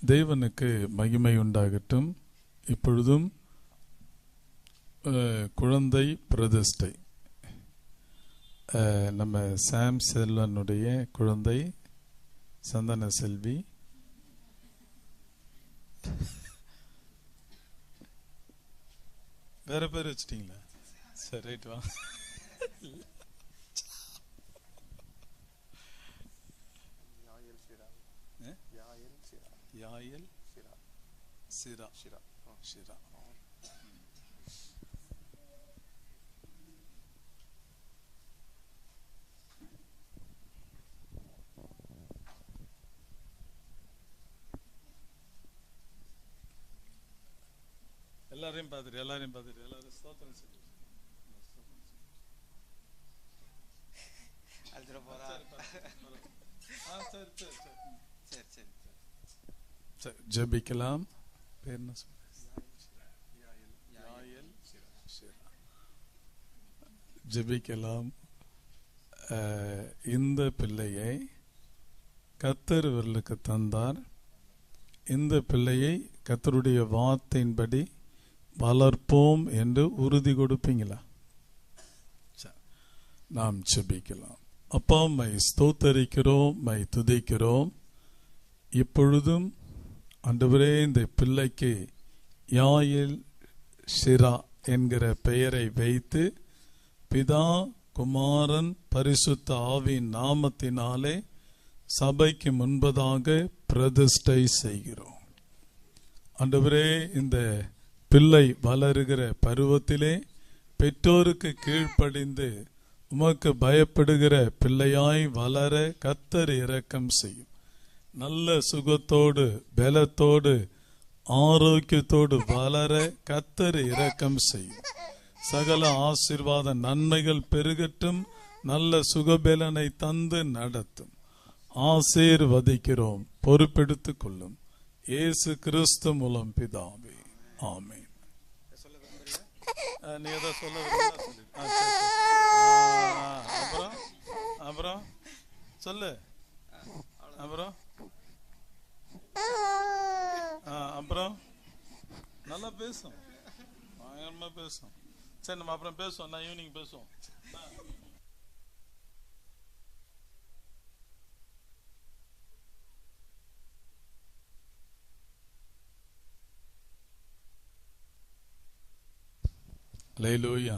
தேவனுக்கு மகிமை உண்டாகட்டும். இப்பொழுதும் குழந்தை பிரதிஷ்டை, நம்ம சாம் செல்வனுடைய குழந்தை சந்தன செல்வி வேற பேர் வச்சிட்டீங்களா? சரி, ரைட். வா. யாயல் சிரா ஷிரா. எல்லாரையும் பார்த்துட்டு எல்லாரும் ஸ்தோத்திரம் செய்யுங்க. ஜெபிக்கலாம். பேர் என்ன சொல்ற? ஜெபிக்கலாம். இந்த பிள்ளையை கர்த்தர் இவர்களுக்கு தந்தார். இந்த பிள்ளையை கர்த்தருடைய வார்த்தையின்படி வளர்ப்போம் என்று உறுதி கொடுப்பீங்களா? நாம் ஜெபிக்கலாம். அப்பா, மை ஸ்தோத்தரிக்கிறோம், மை துதிக்கிறோம். இப்பொழுதும் ஆண்டவரே, இந்த பிள்ளைக்கு யாயல் ஷிரா என்கிற பெயரை வைத்து பிதா குமாரன் பரிசுத்த ஆவியின் நாமத்தினாலே சபைக்கு முன்பதாக பிரதிஷ்டை செய்கிறோம். ஆண்டவரே, இந்த பிள்ளை வளருகிற பருவத்திலே பெற்றோருக்கு கீழ்ப்படிந்து உமக்கு பயப்படுகிற பிள்ளையாய் வளர கர்த்தர் இரக்கம் செய்யும். நல்ல சுகத்தோடு பலத்தோடு ஆரோக்கியத்தோடு வளர கர்த்தர் இரக்கம் செய்யும். சகல ஆசீர்வாத நன்மைகள் பெருகட்டும். நல்ல சுகபலனை தந்து நடத்தும். ஆசீர்வதிக்கிறோம், பொறுப்பெடுத்துக் கொள்ளும். இயேசு கிறிஸ்து மூலம் பிதாவே, ஆமென். நீ ஏதோ சொல்ல அப்புறம் சொல்லு. அப்புறம் நல்லா பேசும், பயங்கரமா பேசும். சரி, நம்ம அப்புறம் பேசுவோம். நான் ஈவினிங் பேசுவோம். அல்லேலூயா.